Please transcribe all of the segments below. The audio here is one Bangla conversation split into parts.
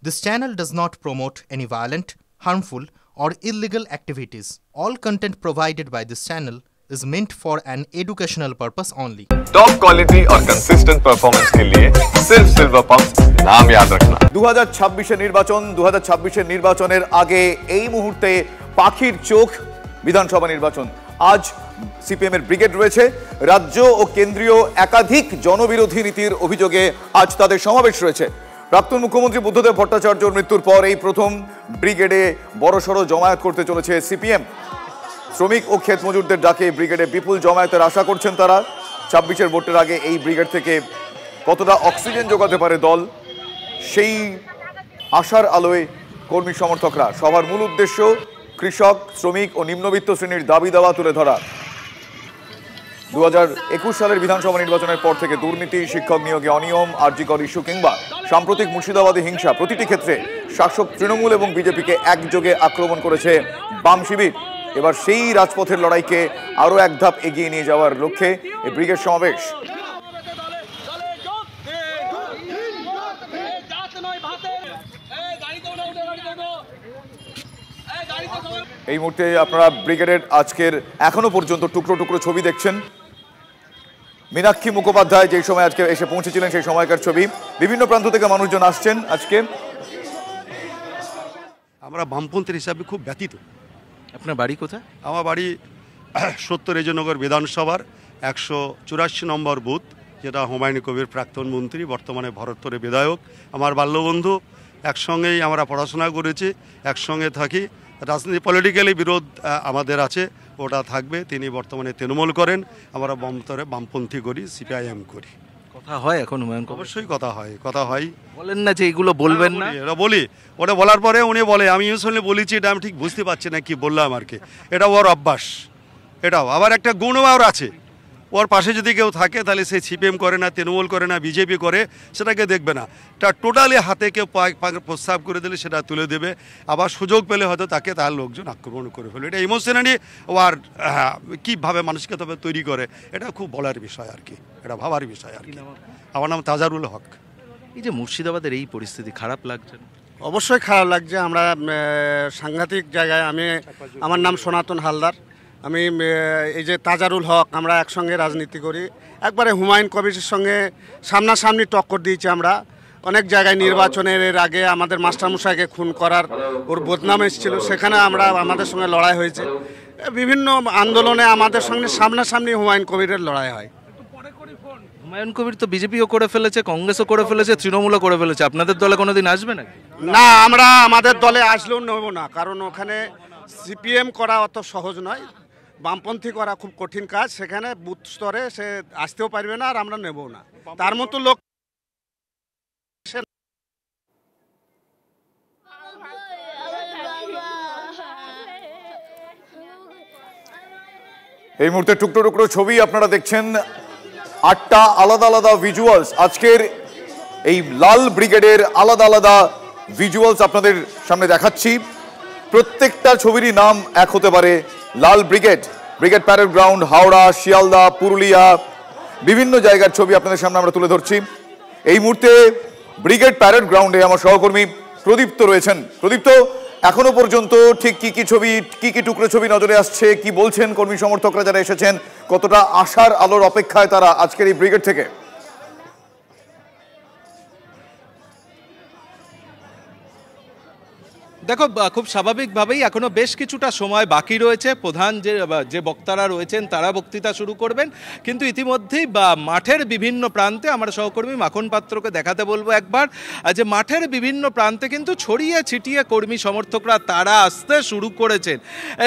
This channel does not promote any violent, harmful, or illegal activities. All content provided by this channel is meant for an educational purpose only. Top quality और कंसिस्टेंट परफॉर्मेंस के लिए सिर्फ सिल्वर पंप नाम याद रखना। 2026 নির্বাচন 2026 নির্বাচনের আগে এই মুহূর্তে পাখির চোখ বিধানসভা নির্বাচন। আজ সিপিএম এর ব্রিগেড রয়েছে। রাজ্য ও কেন্দ্রীয় একাধিক জনবিরোধী নীতির অভিযোগে আজ তাদের সমাবেশ রয়েছে। প্রাক্তন মুখ্যমন্ত্রী বুদ্ধদেব ভট্টাচার্যর মৃত্যুর পর এই প্রথম ব্রিগেডে বড়সড় জমায়েত করতে চলেছে সিপিএম। শ্রমিক ও ক্ষেত মজুরদের ডাকে ব্রিগেডে বিপুল জমায়েতের আশা করছেন তারা। 26-এর ভোটের আগে এই ব্রিগেড থেকে কতটা অক্সিজেন যোগাতে পারে দল, সেই আশার আলোয় কর্মী সমর্থকরা। সবার মূল উদ্দেশ্য কৃষক, শ্রমিক ও নিম্নবিত্ত শ্রেণীর দাবি দাওয়া তুলে ধরা। 2021 সালের বিধানসভা নির্বাচনের পর থেকে দুর্নীতি, শিক্ষক নিয়োগে অনিয়ম, আরজিকর ইস্যু কিংবা সাম্প্রতিক মুর্শিদাবাদী হিংসা, প্রতিটি ক্ষেত্রে শাসক তৃণমূল এবং বিজেপিকে একযোগে আক্রমণ করেছে বাম শিবির। এবার সেই রাজপথের লড়াইকে আরও এক ধাপ এগিয়ে নিয়ে যাওয়ার লক্ষ্যে এই ব্রিগেড সমাবেশ। এই মুহূর্তে আপনারা ব্রিগেডের আজকের এখনো পর্যন্ত টুকরো টুকরো ছবি দেখছেন। মীনাক্ষী মুখোপাধ্যায় যেই সময় আজকে এসে পৌঁছেছিলেন সেই সময়কার ছবি। বিভিন্ন প্রান্ত থেকে মানুষজন আসছেন আজকে। আমরা বামপন্থীর হিসাবে খুব ব্যথিত। আপনার বাড়ি কোথায়? আমার বাড়ি 70 রেজনগর বিধানসভার 184 নম্বর বুথ, যেটা হুমায়ুন কবির প্রাক্তন মন্ত্রী, বর্তমানে ভরতপুরের বিধায়ক, আমার বাল্যবন্ধু। একসঙ্গেই আমরা পড়াশোনা করেছি, একসঙ্গে থাকি। রাজনীতি পলিটিক্যালি বিরোধ আমাদের আছে, ওটা থাকবে। তিনি বর্তমানে তৃণমূল করেন, আমরা বামপন্থী করি, সিপিআইএম করি। কথা হয় এখন হুমায়ুন কবির? অবশ্যই কথা হয়। বলেন না যে এগুলো বলবেন না? এটা বলি, ওটা বলার পরে উনি বলে, আমি ইউজুয়ালি বলেছি, এটা আমি ঠিক বুঝতে পারছি না কি বললাম আর কি। এটা ওর অভ্যাস। এটাও আবার একটা গুণও ওর আছে। ওর পাশে যদি কেউ থাকে তাহলে সে সিপিএম করে না, তৃণমূল করে না, বিজেপি করে, সেটাকে দেখবে না। এটা টোটালি হাতে কেউ প্রস্তাব করে দিলে সেটা তুলে দেবে। আবার সুযোগ পেলে হয়তো তাকে তার লোকজন আক্রমণ করে ফেলবে। এটা ইমোশনালি ও আর কীভাবে মানুষকে তবে তৈরি করে, এটা খুব বলার বিষয় আর কি, এটা ভাবার বিষয় আর কি। আমার নাম তাজারুল হক। এই যে মুর্শিদাবাদের এই পরিস্থিতি, খারাপ লাগছে না? অবশ্যই খারাপ লাগছে। আমরা সাংঘাতিক জায়গায়। আমার নাম সনাতন হালদার। আমি এই যে তাজারুল হক, আমরা একসঙ্গে রাজনীতি করি। একবারে হুমায়ুন কবিরের সঙ্গে সামনাসামনি টক্কর দিয়েছি আমরা অনেক জায়গায়। নির্বাচনের এর আগে আমাদের মাস্টারমশাইকে খুন করার ওর বদনাম এসেছিল, সেখানে আমাদের সঙ্গে লড়াই হয়েছে। বিভিন্ন আন্দোলনে আমাদের সঙ্গে সামনাসামনি হুমায়ুন কবিরের লড়াই হয়। হুমায়ুন কবির তো বিজেপিও করে ফেলেছে, কংগ্রেসও করে ফেলেছে, তৃণমূলও করে ফেলেছে। আপনাদের দলে কোনোদিন আসবে নাকি? না, আমরা আমাদের দলে আসলেও নেব না, কারণ ওখানে সিপিএম করা অত সহজ নয়, বামপন্থী করা খুব কঠিন কাজ। সেখানে বুথ স্তরে সে আসতেও পারবে না, আর আমরা নেবও না। তার মতো লোক এই মুহূর্তে টুকরো টুকরো ছবি আপনারা দেখছেন। 8টা আলাদা আলাদা ভিজুয়ালস, আজকের এই লাল ব্রিগেডের আলাদা আলাদা ভিজুয়ালস আপনাদের সামনে দেখাচ্ছি। প্রত্যেকটা ছবিরই নাম এক হতে পারে। লাল brigade parade ground, Howrah, Sealdah, Purulia, বিভিন্ন জায়গার ছবি আপনাদের সামনে আমরা তুলে ধরছি। এই মুহূর্তে ব্রিগেড প্যারেড গ্রাউন্ডে আমার সহকর্মী প্রদীপ্ত রয়েছেন। প্রদীপ্ত, এখনো পর্যন্ত ঠিক কি টুকরো ছবি নজরে আসছে, কি বলছেন কর্মী সমর্থকরা যারা এসেছেন, কতটা আশার আলোর অপেক্ষায় তারা আজকের এই ব্রিগেড থেকে? দেখো, খুব স্বাভাবিকভাবেই এখনো বেশ কিছুটা সময় বাকি রয়েছে। প্রধান যে বক্তারা রয়েছেন তারা বক্তৃতা শুরু করবেন, কিন্তু ইতিমধ্যেই মাঠের বিভিন্ন প্রান্তে আমার সহকর্মী মাখন পাত্রকে দেখাতে বলবো একবার, যে মাঠের বিভিন্ন প্রান্তে কিন্তু ছড়িয়ে ছিটিয়ে কর্মী সমর্থকরা তারা আসতে শুরু করেছেন,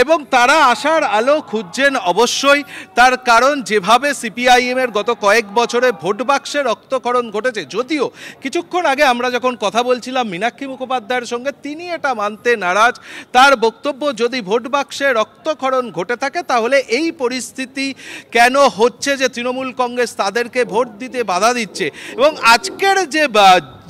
এবং তারা আশার আলো খুঁজছেন অবশ্যই। তার কারণ যেভাবে সিপিআইএমের গত কয়েক বছরে ভোট বাক্সে রক্তক্ষরণ ঘটেছে, যদিও কিছুক্ষণ আগে আমরা যখন কথা বলছিলাম মীনাক্ষী মুখোপাধ্যায়ের সঙ্গে, তিনি এটা মানতে নারাজ। তার বক্তব্য, যদি ভোট বাক্সে রক্তক্ষরণ ঘটে থাকে তাহলে এই পরিস্থিতি কেন হচ্ছে যে তৃণমূল কংগ্রেস তাদেরকে ভোট দিতে বাধা দিচ্ছে। এবং আজকের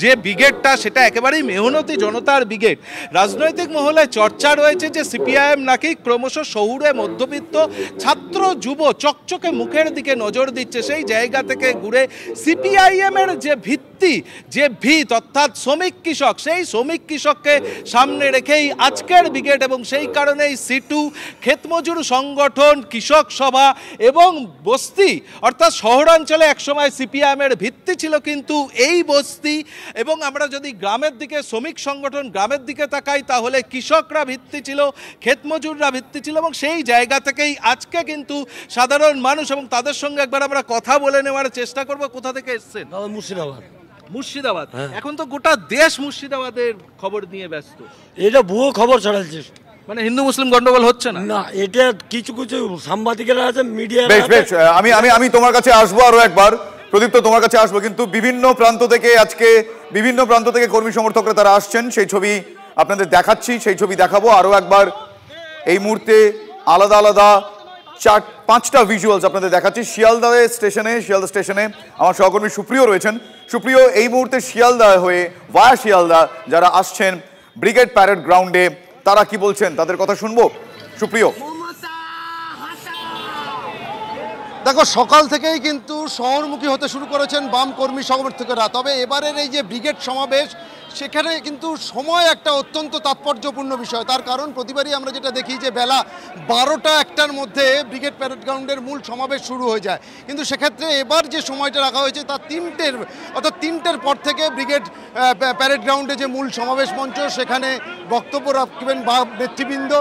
যে ব্রিগেডটা সেটা একেবারেই মেহনতি জনতার ব্রিগেড। রাজনৈতিক মহলে চর্চা রয়েছে যে সিপিআইএম নাকি ক্রমশ শহুরে মধ্যবিত্ত ছাত্র যুব চকচকে মুখের দিকে নজর দিচ্ছে। সেই জায়গা থেকে ঘুরে সিপিআইএমের যে ভিত্তি ভিত্তি, যে ভিত অর্থাৎ শ্রমিক কৃষক, সেই শ্রমিক কৃষককে সামনে রেখেই আজকের ব্রিগেড। এবং সেই কারণেই সিটু, ক্ষেতমজুর সংগঠন, কৃষক সভা এবং বস্তি অর্থাৎ শহরাঞ্চলে একসময় সিপিআইএমের ভিত্তি ছিল কিন্তু এই বস্তি। এবং আমরা যদি গ্রামের দিকে শ্রমিক সংগঠন, গ্রামের দিকে তাকাই, তাহলে কৃষকরা ভিত্তি ছিল, ক্ষেতমজুররা ভিত্তি ছিল। এবং সেই জায়গা থেকেই আজকে কিন্তু সাধারণ মানুষ, এবং তাদের সঙ্গে একবার আমরা কথা বলে নেওয়ার চেষ্টা করব। কোথা থেকে এসছেন? মুর্শিদাবাদ। এখন তো গোটা দেশ মুর্শিদাবাদের খবর নিয়ে ব্যস্ত। এটা ভুয়ো খবর ছড়াচ্ছে, মানে হিন্দু মুসলিম গন্ডগোল হচ্ছে না? না, এটা কিছু কিছু সাংবাদিকেরা আছে, মিডিয়া। বেশ, আমি তোমার কাছে আসবো আরো একবার, প্রদীপ্ত তোমার কাছে আসবো। কিন্তু বিভিন্ন প্রান্ত থেকে আজকে বিভিন্ন প্রান্ত থেকে কর্মী সমর্থকরা তারা আসছেন, সেই ছবি আপনাদের দেখাচ্ছি, সেই ছবি দেখাবো আরো একবার। এই মুহূর্তে আলাদা আলাদা 4-5টা ভিজুয়ালস আপনাদের দেখাচ্ছি। শিয়ালদা স্টেশনে আমার সহকর্মী সুপ্রিয় রয়েছেন। সুপ্রিয়, এই মুহূর্তে শিয়ালদা হয়ে ভায়া শিয়ালদা যারা আসছেন ব্রিগেড প্যারেড গ্রাউন্ডে, তারা কি বলছেন তাদের কথা শুনবো। সুপ্রিয়, দেখো, সকাল থেকেই কিন্তু শহরমুখী হতে শুরু করেছেন বাম কর্মী সমর্থকেরা। তবে এবারের এই যে ব্রিগেড সমাবেশ, সেখানে কিন্তু সময় একটা অত্যন্ত তাৎপর্যপূর্ণ বিষয়। তার কারণ প্রতিবারই আমরা যেটা দেখি যে বেলা 12টা-1টার মধ্যে ব্রিগেড প্যারেড গ্রাউন্ডের মূল সমাবেশ শুরু হয়ে যায়, কিন্তু সেক্ষেত্রে এবার যে সময়টা রাখা হয়েছে তা 3টের পর থেকে ব্রিগেড প্যারেড গ্রাউন্ডে যে মূল সমাবেশ মঞ্চ, সেখানে বক্তব্য রাখবেন বা নেতৃবৃন্দ।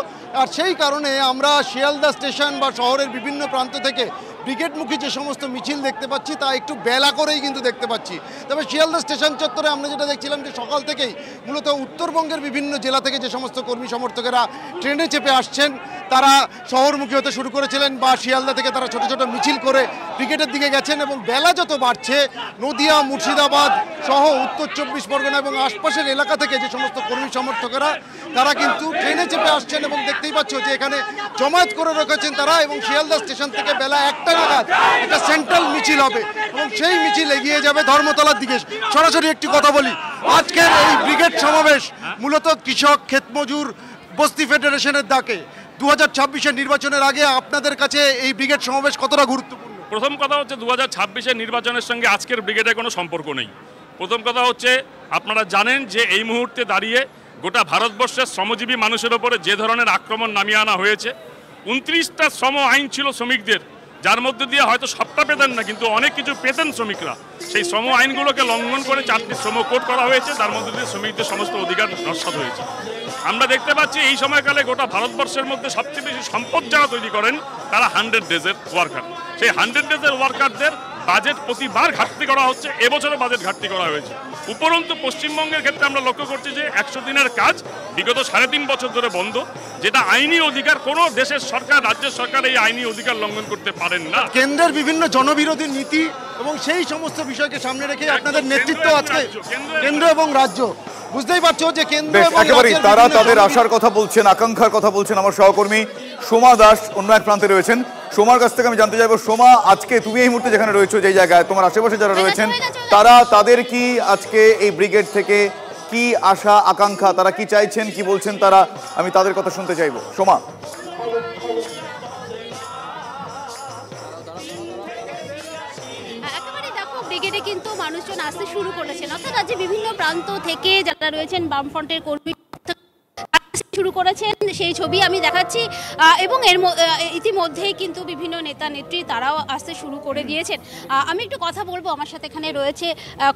আর সেই কারণে আমরা শিয়ালদা স্টেশন বা শহরের বিভিন্ন প্রান্ত থেকে ব্রিগেডমুখী যে সমস্ত মিছিল দেখতে পাচ্ছি তা একটু বেলা করেই কিন্তু দেখতে পাচ্ছি। তবে শিয়ালদা স্টেশন চত্বরে আমরা যেটা দেখছিলাম যে সকাল থেকেই মূলত উত্তরবঙ্গের বিভিন্ন জেলা থেকে যে সমস্ত কর্মী সমর্থকেরা ট্রেনে চেপে আসছেন, তারা শহরমুখী হতে শুরু করেছিলেন বা শিয়ালদা থেকে তারা ছোট ছোট মিছিল করে ব্রিগেডের দিকে গেছেন। এবং বেলা যত বাড়ছে, নদিয়া, মুর্শিদাবাদ সহ উত্তর 24 পরগনা এবং আশপাশের এলাকা থেকে যে সমস্ত কর্মী সমর্থকেরা তারা কিন্তু ট্রেনে চেপে আসছেন এবং দেখতেই পাচ্ছ যে এখানে জমায়েত করে রেখেছেন তারা। এবং শিয়ালদা স্টেশন থেকে বেলা 1টা নাগাদ একটা সেন্ট্রাল মিছিল হবে এবং সেই মিছিল এগিয়ে যাবে ধর্মতলার দিকে। সরাসরি একটি কথা বলি, আজকের এই ব্রিগেড সমাবেশ মূলত কৃষক, ক্ষেতমজুর, বস্তি ফেডারেশনের ডাকে 2026-এর নির্বাচনের আগে আপনাদের কাছে এই ব্রিগেড সমাবেশ কতটা গুরুত্বপূর্ণ? প্রথম কথা হচ্ছে 2026-এর নির্বাচনের সঙ্গে আজকের ব্রিগেডের কোনো সম্পর্ক নেই। প্রথম কথা হচ্ছে, আপনারা জানেন যে এই মুহূর্তে দাঁড়িয়ে গোটা ভারতবর্ষের শ্রমজীবী মানুষের ওপরে যে ধরনের আক্রমণ নামিয়ে আনা হয়েছে। 29টা শ্রম আইন ছিল শ্রমিকদের, যার মধ্যে দিয়ে হয়তো সবটা পেতেন না, কিন্তু অনেক কিছু পেতেন শ্রমিকরা। সেই শ্রম আইনগুলোকে লঙ্ঘন করে 4টি শ্রম কোড করা হয়েছে, তার মধ্যে দিয়ে শ্রমিকদের সমস্ত অধিকার নস্বাত হয়েছে। আমরা দেখতে পাচ্ছি এই সময়কালে গোটা ভারতবর্ষের মধ্যে সবচেয়ে বেশি সম্পদ যারা তৈরি করেন তারা 100 ডেজের ওয়ার্কার। সেই 100 ডেজের ওয়ার্কারদের বাজেট প্রতিবার ঘাটতি করা হচ্ছে, এবছরও বাজেট ঘাটতি করা হয়েছে। উপরন্তু পশ্চিমবঙ্গের ক্ষেত্রে আমরা লক্ষ্য করছি যে 100 দিনের কাজ বিগত 3.5 বছর ধরে বন্ধ, যেটা আইনি অধিকার। কোনো দেশের সরকার, রাজ্যের সরকার এই আইনি অধিকার লঙ্ঘন করতে পারেন না। কেন্দ্রের বিভিন্ন জনবিরোধী নীতি এবং সেই সমস্ত বিষয়কে সামনে রেখে আপনাদের নেতৃত্ব আজকে কেন্দ্র এবং রাজ্য, বুঝতেই পারছো যে কেন্দ্র এবং একেবারেই তারা তাদের আশার কথা বলছেন, আকাঙ্ক্ষার কথা বলছেন। আমার সহকর্মী সোমা দাস অন্য এক প্রান্তে রয়েছেন। সোমার কাছ থেকে আমি জানতে চাইবো, সোমা, আজকে তুমি এই মুহূর্তে যেখানে রয়েছো, যেই জায়গায়, তোমার আশেপাশে যারা রয়েছেন তাদের কি আজকে এই ব্রিগেড থেকে কি আশা আকাঙ্ক্ষা, তারা কি চাইছেন, কি বলছেন তারা, আমি তাদের কথা শুনতে চাইবো। সোমা। ব্রিগেডে কিন্তু মানুষজন আসতে শুরু করেছেন, অর্থাৎ আজ বিভিন্ন প্রান্ত থেকে যারা রয়েছেন বামফ্রন্টের কর্মী শুরু করেছেন, সেই ছবি আমি দেখাচ্ছি। এবং এর ইতিমধ্যেই কিন্তু বিভিন্ন নেতা নেত্রী তারাও আসতে শুরু করে দিয়েছেন। আমি একটু কথা বলবো, আমার সাথে এখানে রয়েছে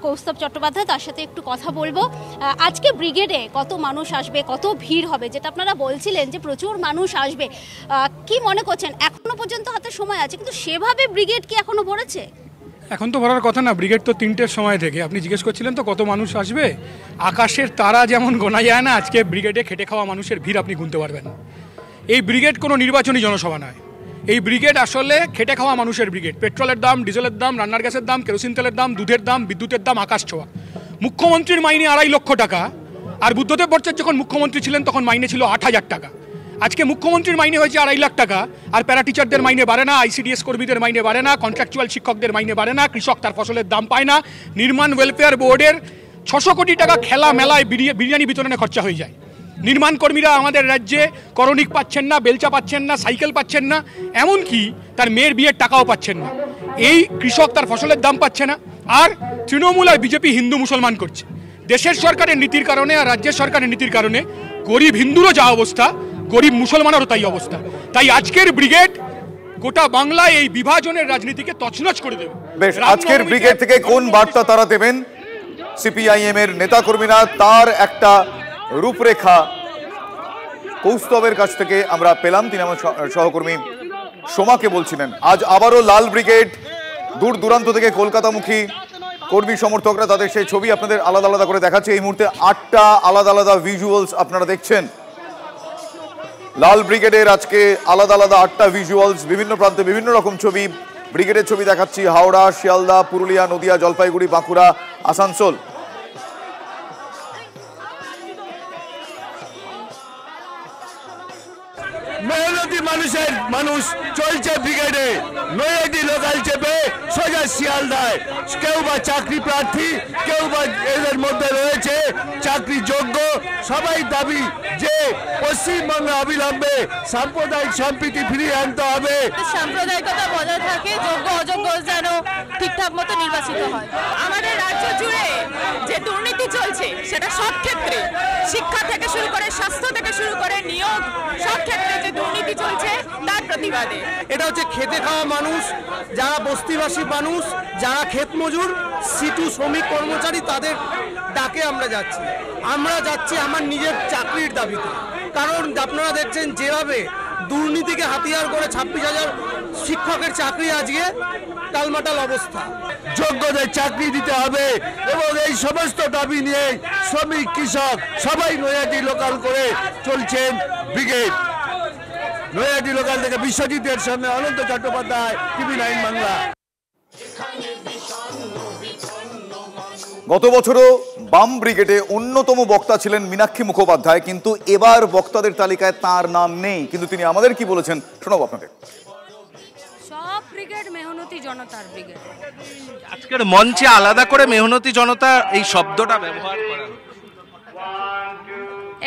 কৌস্তব চট্টোপাধ্যায়, তার সাথে একটু কথা বলবো। আজকে ব্রিগেডে কত মানুষ আসবে, কত ভিড় হবে, যেটা আপনারা বলছিলেন যে প্রচুর মানুষ আসবে, কি মনে করছেন? এখনো পর্যন্ত হাতে সময় আছে, কিন্তু সেভাবে ব্রিগেড কি এখনো ভরেছে? এখন তো ভরার কথা না, ব্রিগেড তো 3টের সময় থেকে। আপনি জিজ্ঞেস করছিলেন তো কত মানুষ আসবে। আকাশের তারা যেমন গোনা যায় না, আজকে ব্রিগেডে খেটে খাওয়া মানুষের ভিড় আপনি গুনতে পারবেন। এই ব্রিগেড কোনো নির্বাচনী জনসভা নয়, এই ব্রিগেড আসলে খেটে খাওয়া মানুষের ব্রিগেড। পেট্রোলের দাম, ডিজেলের দাম, রান্নার গ্যাসের দাম, কেরোসিন তেলের দাম, দুধের দাম, বিদ্যুতের দাম আকাশ ছোঁয়া। মুখ্যমন্ত্রীর মাইনে 2.5 লক্ষ টাকা, আর বুদ্ধদেব ভট্টাচার্য যখন মুখ্যমন্ত্রী ছিলেন তখন মাইনে ছিল 8,000 টাকা। আজকে মুখ্যমন্ত্রীর মাইনে হয়েছে 2.5 লাখ টাকা, আর প্যারা টিচারদের মাইনে বাড়ে না, আইসিডিএস কর্মীদের মাইনে বাড়ে না, কন্ট্রাকচুয়াল শিক্ষকদের মাইনে বাড়ে না, কৃষক তার ফসলের দাম পায় না, নির্মাণ ওয়েলফেয়ার বোর্ডের 600 কোটি টাকা খেলা মেলায় বিরিয়ানি বিতরণে খরচা হয়ে যায়। নির্মাণ কর্মীরা আমাদের রাজ্যে করণিক পাচ্ছেন না, বেলচা পাচ্ছেন না, সাইকেল পাচ্ছেন না, এমনকি তার মেয়ের বিয়ের টাকাও পাচ্ছেন না। এই কৃষক তার ফসলের দাম পাচ্ছে না। আর তৃণমূল আর বিজেপি হিন্দু মুসলমান করছে। দেশের সরকারের নীতির কারণে আর রাজ্যের সরকারের নীতির কারণে গরিব হিন্দুরও যা অবস্থা, গরিব মুসলমানেরও তাই অবস্থা। তাই আজকের ব্রিগেড গোটা বাংলায় এই বিভাজনের রাজনীতিকে তছনছ করে দেবে। বেশ, আজকের ব্রিগেড থেকে কোন বার্তা তারা দেবেন সিপিআইএম এর নেতাকর্মীরা, তার একটা রূপরেখা কৌস্তবের কাছ থেকে আমরা পেলাম। তিনি আমার সহকর্মী সোমাকে বলছিলেন আজ আবারও লাল ব্রিগেড, দূর দূরান্ত থেকে কলকাতামুখী কর্মী সমর্থকরা, তাদের সেই ছবি আপনাদের আলাদা আলাদা করে দেখাচ্ছে। এই মুহূর্তে 8টা আলাদা আলাদা ভিজুয়ালস আপনারা দেখছেন। লাল ব্রিগেডের আজকে আলাদা আলাদা 8টা ভিজুয়ালস, বিভিন্ন প্রান্তে বিভিন্ন রকম ছবি। ব্রিগেডের ছবি দেখাচ্ছি হাওড়া, শিয়ালদা, পুরুলিয়া, নদিয়া, জলপাইগুড়ি, বাঁকুড়া, আসানসোল। মেহনতি মানুষ চলছে ব্রিগেডে, নৈহাটি লোকাল চেপে সোজা শিয়ালদায়। কেউ বা চাকরি প্রার্থী, কেউ বা এদের মধ্যে রয়েছে চাকরি যোগ্য। সবাই দাবি যে পশ্চিমবঙ্গে অবিলম্বে সাম্প্রদায়িক সম্প্রীতি ফিরিয়ে আনতে হবে, সাম্প্রদায়িকতা বজায় থাকে, যোগ্য অযোগ্য যেন ঠিকঠাক মতো নির্বাচিত হয়। আমাদের রাজ্য জুড়ে যে দুর্নীতি চলছে সেটা সব ক্ষেত্রে, শিক্ষা থেকে শুরু করে স্বাস্থ্য থেকে শুরু করে নিয়োগ, সব ক্ষেত্রে যে দুর্নীতি চলছে তার প্রতিবাদে। এটা হচ্ছে খেতে খাওয়া মানুষ, যারা বস্তিবাসী মানুষ, যারা ক্ষেত মজুর, সিটু শ্রমিক কর্মচারী, তাদের ডাকে আমরা যাচ্ছি। আমরা যাচ্ছি আমার নিজের চাকরির দাবিতে। কারণ আপনারা দেখছেন যেভাবে দুর্নীতিকে হাতিয়ার করে 26,000 শিক্ষকের চাকরি আজকে টালমাটাল অবস্থা। যোগ্যদের চাকরি দিতে হবে এবং এই সমস্ত দাবি নিয়ে শ্রমিক, কৃষক সবাই নৈহাটি লোকাল করে চলছেন ব্রিগেড। নৈহাটি লোকাল থেকে বিশ্বজিতের সামনে অনন্ত চট্টোপাধ্যায়, TV9 বাংলা। গত বছরও বাম ব্রিগেডে অন্যতম বক্তা ছিলেন মীনাক্ষী মুখোপাধ্যায়, কিন্তু এবার বক্তাদের তালিকায় তার নাম নেই। কিন্তু তিনি আমাদের কি বলেছেন শোনাবো আপনাদের। সব ব্রিগেড মেহনতি জনতার ব্রিগেড। আজকের মঞ্চে আলাদা করে মেহনতি জনতা এই শব্দটা ব্যবহার করা,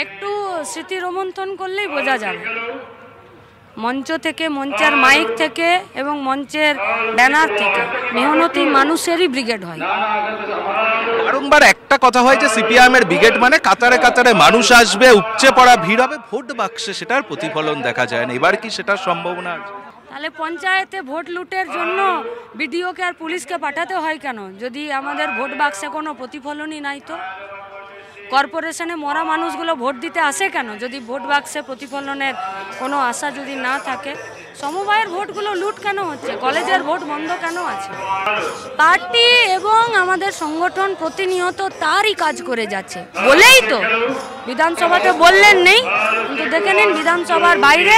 একটু স্মৃতি রোমন্থন করলেই বোঝা যাবে। মঞ্চ থেকে, মঞ্চের মাইক থেকে এবং মঞ্চের ব্যানার থেকে মেহনতি মানুষেরই ব্রিগেড হয়। বারংবার একটা কথা হয় যে সিপিআইএম এর ব্রিগেড মানে কাতারে কাতারে মানুষ আসবে, উপচে পড়া ভিড় হবে, ভোট বাক্সে সেটার প্রতিফলন দেখা যায় না। এবার কি সেটার সম্ভাবনা আছে? তাহলে পঞ্চায়েতে ভোট লুটের জন্য বিডিওকে আর পুলিশকে পাঠাতে হয় কেন, যদি আমাদের ভোট বাক্সে কোনো প্রতিফলনই নাই? তো কর্পোরেশনে মরা মানুষগুলো ভোট দিতে আসে কেন, যদি ভোট বাক্সে প্রতিফলনের কোনো আশা যদি না থাকে? সমবায়ের ভোটগুলো লুট কেন হচ্ছে? কলেজের ভোট বন্ধ কেন আছে? পার্টি এবং আমাদের সংগঠন প্রতিনিয়ত তারই কাজ করে যাচ্ছে বলেই তো বিধানসভাতে বললেন নেই, কিন্তু দেখে নিন বিধানসভার বাইরে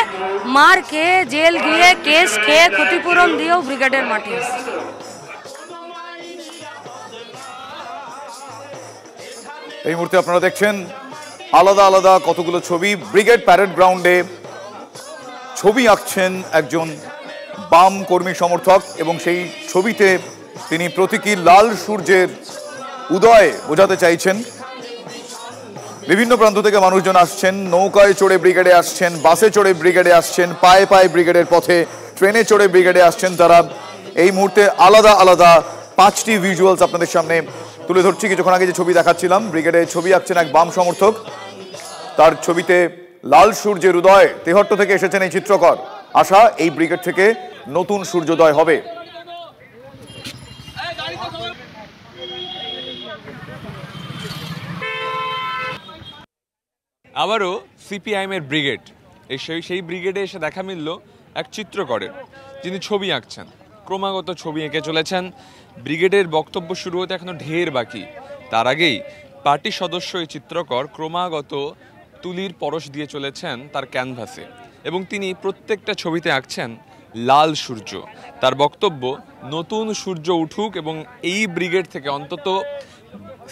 মার খেয়ে, জেল গিয়ে, কেস খেয়ে, ক্ষতিপূরণ দিয়েও ব্রিগেডের মাঠে এসেছে। এই মুহূর্তে আপনারা দেখছেন আলাদা আলাদা কতগুলো ছবি। ব্রিগেড প্যারেড গ্রাউন্ডে ছবি আঁকছেন একজন বাম কর্মী সমর্থক এবং সেই ছবিতে তিনি প্রতীকী লাল সূর্যের উদয় বোঝাতে চাইছেন। বিভিন্ন প্রান্ত থেকে মানুষজন আসছেন, নৌকায় চড়ে ব্রিগেডে আসছেন, বাসে চড়ে ব্রিগেডে আসছেন, পায়ে পায়ে ব্রিগেডের পথে, ট্রেনে চড়ে ব্রিগেডে আসছেন তারা। এই মুহূর্তে আলাদা আলাদা 5টি ভিজুয়ালস আপনাদের সামনে তুলে ধরছি। কিছুক্ষণ আগে যে ছবি দেখাচ্ছিলাম, ব্রিগেডে ছবি আঁকছেন এক বাম সমর্থক, তার ছবিতে লাল সূর্যের উদয়। তেহট্ট থেকে এসেছেন এই চিত্রকর, আশা এই ব্রিগেড থেকে নতুন সূর্যোদয় হবে। আবারও সিপিআইএম এর ব্রিগেড, সেই ব্রিগেডে এসে দেখা মিলল এক চিত্রকরের, যিনি ছবি আঁকছেন, ক্রমাগত ছবি এঁকে চলেছেন। ব্রিগেডের বক্তব্য শুরু হতে এখনো ঢের বাকি। তার আগেই পার্টির সদস্য এই চিত্রকর ক্রমাগত তুলির পরশ দিয়ে চলেছেন তার ক্যানভাসে এবং তিনি প্রত্যেকটা ছবিতে আঁকছেন লাল সূর্য। তার বক্তব্য নতুন সূর্য উঠুক এবং এই ব্রিগেড থেকে অন্তত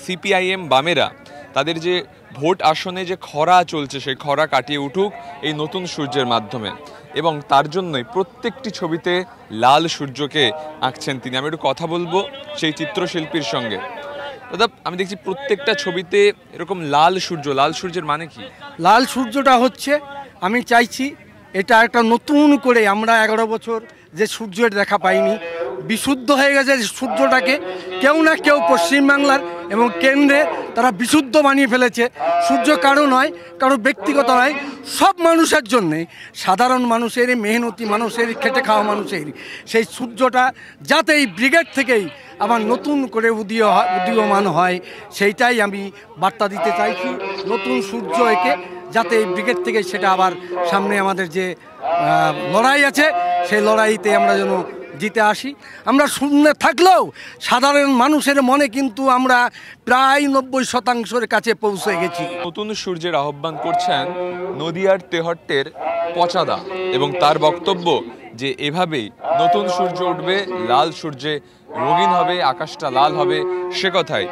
সিপিআইএম বামেরা তাদের যে ভোট আসনে যে খরা চলছে সেই খরা কাটিয়ে উঠুক এই নতুন সূর্যের মাধ্যমে, এবং তার জন্যই প্রত্যেকটি ছবিতে লাল সূর্যকে আঁকছেন তিনি। আমি একটু কথা বলবো সেই চিত্রশিল্পীর সঙ্গে। দাদা, আমি দেখছি প্রত্যেকটা ছবিতে এরকম লাল সূর্য, লাল সূর্যের মানে কি? লাল সূর্যটা হচ্ছে, আমি চাইছি এটা একটা নতুন করে, আমরা 11 বছর যে সূর্যের দেখা পাইনি, বিশুদ্ধ হয়ে গেছে সূর্যটাকে কেউ না কেউ পশ্চিমবাংলার এবং কেন্দ্রে তারা বিশুদ্ধ বানিয়ে ফেলেছে। সূর্য কারো নয়, কারো ব্যক্তিগত নয়, সব মানুষের জন্যে, সাধারণ মানুষের, মেহনতি মানুষের, খেটে খাওয়া মানুষের সেই সূর্যটা যাতে এই ব্রিগেড থেকেই আবার নতুন করে উদীয়মান হয়, সেইটাই আমি বার্তা দিতে চাইছি। নতুন সূর্য একে যাতে এই ব্রিগেড থেকে সেটা আবার সামনে আমাদের যে লড়াই আছে সেই লড়াইতে আমরা যেন জিতে আসি। আমরা শূন্য থাকলেও সাধারণ মানুষের মনে কিন্তু আমরা প্রায় 90% কাছে পৌঁছে গেছি। নতুন সূর্যের আহ্বান করছেন নদিয়ার তেহট্টের পচাদা এবং তার বক্তব্য যে এভাবেই নতুন সূর্য উঠবে, লাল সূর্যে রঙিন হবে, আকাশটা লাল হবে, সে কথাই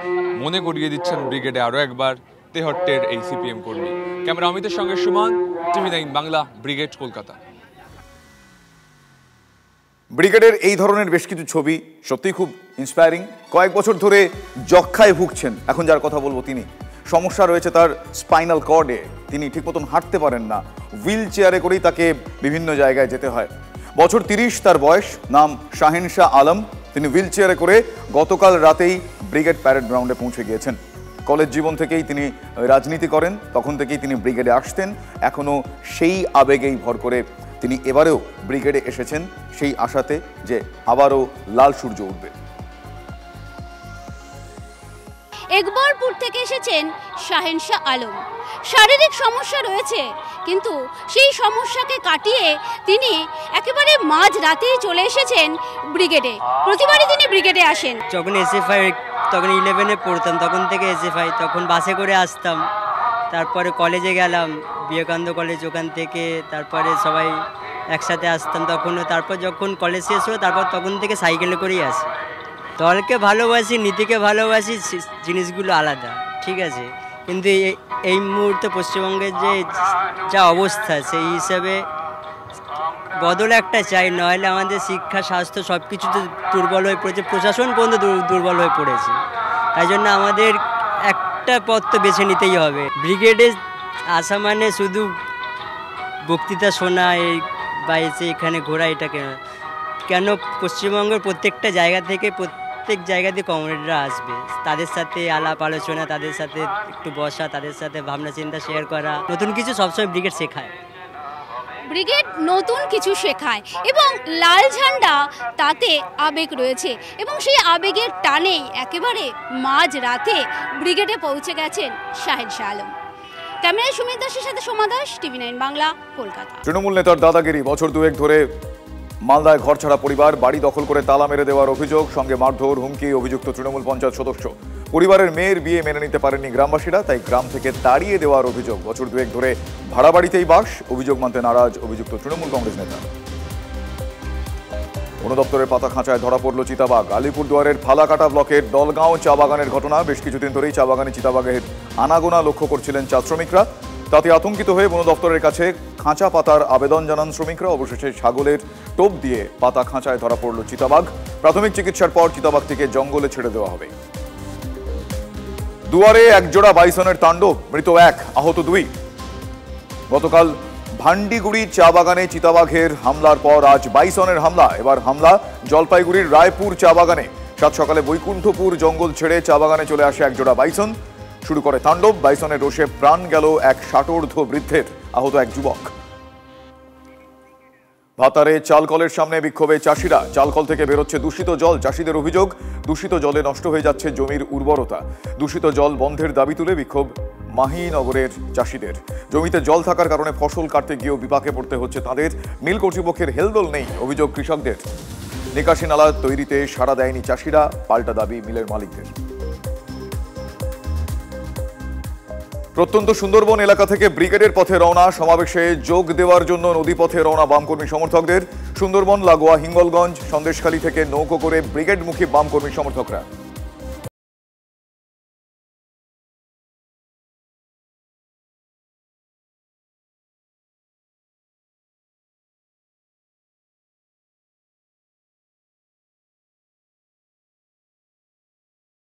মনে করিয়ে দিচ্ছেন ব্রিগেডে আরও একবার তেহট্টের এই সিপিএম কর্মী। ক্যামেরা অমিতের সঙ্গে সুমন, TV9 বাংলা, ব্রিগেড, কলকাতা। ব্রিগেডের এই ধরনের বেশ কিছু ছবি সত্যিই খুব ইন্সপায়ারিং। কয়েক বছর ধরে যক্ষায় ভুগছেন, এখন যার কথা বলবো তিনি, সমস্যা রয়েছে তার স্পাইনাল কর্ডে, তিনি ঠিক মতন হাঁটতে পারেন না, হুইল চেয়ারে করেই তাকে বিভিন্ন জায়গায় যেতে হয়। বছর 30 তার বয়স, নাম শাহেনশাহ আলম। তিনি হুইল চেয়ারে করে গতকাল রাতেই ব্রিগেড প্যারেড গ্রাউন্ডে পৌঁছে গিয়েছেন। কলেজ জীবন থেকেই তিনি রাজনীতি করেন, তখন থেকেই তিনি ব্রিগেডে আসতেন, এখনও সেই আবেগেই ভর করে তিনি এবারেও ব্রিগেডে এসেছেন সেই আশাতে যে আবারও লাল সূর্য উঠবে। একবারপুর থেকে এসেছেন শাহেনশাহ আলম। শারীরিক সমস্যা রয়েছে, কিন্তু সেই সমস্যাকে কাটিয়ে তিনি একেবারে মাঝ রাতেই চলে এসেছেন ব্রিগেডে। প্রতিবারই তিনি ব্রিগেডে আসেন। যখন SFI তখন 11-এ পড়তাম, তখন থেকে SFI, তখন বাসে করে আসতাম, তারপরে কলেজে গেলাম বিবেকানন্দ কলেজ, ওখান থেকে তারপরে সবাই একসাথে আসতাম তখনও। তারপর যখন কলেজ শেষ হলো তারপর তখন থেকে সাইকেলে করেই আসি। দলকে ভালোবাসি, নীতিকে ভালোবাসি, জিনিসগুলো আলাদা, ঠিক আছে, কিন্তু এই মুহূর্তে পশ্চিমবঙ্গের যে যা অবস্থা সেই হিসাবে বদল একটা চাই, নইলে আমাদের শিক্ষা, স্বাস্থ্য সব কিছু তো দুর্বল হয়ে পড়েছে, প্রশাসন পর্যন্ত দুর্বল হয়ে পড়েছে। তাই জন্য আমাদের একটা পথ তো বেছে নিতেই হবে। ব্রিগেডে আসা মানে শুধু বক্তৃতা শোনা বা এসে এখানে ঘোরা, এটা কেন পশ্চিমবঙ্গের প্রত্যেকটা জায়গা থেকে প্রত্যেক জায়গা দিয়ে কমরেডরা আসবে, তাদের সাথে আলাপ আলোচনা, তাদের সাথে একটু বসা, তাদের সাথে ভাবনা চিন্তা শেয়ার করা, নতুন কিছু সবসময় ব্রিগেড শেখায়। ব্রিগেড নতুন কিছু শেখায় এবং লাল ঝান্ডা তাতে আবেগ রয়েছে এবং সেই আবেগের টানেই একেবারে মাঝ রাতে ব্রিগেডে পৌঁছে গেছেন শাহেনশাহ আলম। ক্যামেরায় সুমিত দাসের সাথে সোমা দাস, TV9 বাংলা, কলকাতা। তৃণমূল নেতার দাদাগিরি, বছর দুয়েক ধরে মালদায় ঘর ছাড়া পরিবার, বাড়ি দখল করে তালা মেরে দেওয়ার অভিযোগ, সঙ্গে মারধর, হুমকি, অভিযুক্ত তৃণমূল পঞ্চায়েত সদস্য। পরিবারের মেয়ের বিয়ে মেনে নিতে পারেননি গ্রামবাসীরা, তাই গ্রাম থেকে তাড়িয়ে দেওয়ার অভিযোগ। বছর দুয়েক ধরে ভাড়া বাড়িতেই বাস, অভিযোগ মানতে নারাজ অভিযুক্ত তৃণমূল কংগ্রেস নেতা। বন দপ্তরের পাতা খাঁচায় ধরা পড়ল চিতাবাঘ। আলিপুরদুয়ারের ফালাকাটা ব্লকের দলগাঁও চা বাগানের ঘটনা। বেশ কিছুদিন ধরেই চা বাগানে চিতাবাঘের আনাগোনা লক্ষ্য করছিলেন চা শ্রমিকরা। তাতে আতঙ্কিত হয়ে বন দপ্তরের কাছে খাঁচা পাতার আবেদন জানান শ্রমিকরা। অবশেষে ছাগলের টোপ দিয়ে পাতা খাঁচায় ধরা পড়ল চিতাবাঘ। প্রাথমিক চিকিৎসার পর চিতাবাঘটিকে জঙ্গলে ছেড়ে দেওয়া হবে। দুয়ারে একজোড়া বাইসনের তাণ্ডব, মৃত 1, আহত 2। গতকাল ভান্ডিগুড়ি চা বাগানে চিতাবাঘের হামলার পর আজ বাইসনের হামলা। এবার হামলা জলপাইগুড়ির রায়পুর চা বাগানে। সাত সকালে বৈকুণ্ঠপুর জঙ্গল ছেড়ে চা বাগানে চলে আসে একজোড়া বাইসন, শুরু করে তাণ্ডব। বাইসনের রোষে প্রাণ গেল এক ষাটোর্ধ্ব বৃদ্ধের, আহত এক যুবক। ভাতারে চালকলের সামনে বিক্ষোভে চাষিরা। চালকল থেকে বেরোচ্ছে দূষিত জল। চাষিদের অভিযোগ, দূষিত জলে নষ্ট হয়ে যাচ্ছে জমির উর্বরতা। দূষিত জল বন্ধের দাবি তুলে বিক্ষোভ মাহিনগরের চাষিদের। জমিতে জল থাকার কারণে ফসল কাটতে গিয়েও বিপাকে পড়তে হচ্ছে তাদের। মিল কর্তৃপক্ষের হেলদোল নেই, অভিযোগ কৃষকদের। নিকাশি নালা তৈরিতে সাড়া দেয়নি চাষিরা, পাল্টা দাবি মিলের মালিকদের। প্রত্যন্ত সুন্দরবন এলাকা থেকে ব্রিগেডের পথে রওনা। সমাবেশে যোগ দেওয়ার জন্য নদীপথে রওনা বামকর্মী সমর্থকদের। সুন্দরবন লাগোয়া হিঙ্গলগঞ্জ, সন্দেশখালী থেকে নৌকো করে ব্রিগেডমুখী বামকর্মী সমর্থকরা।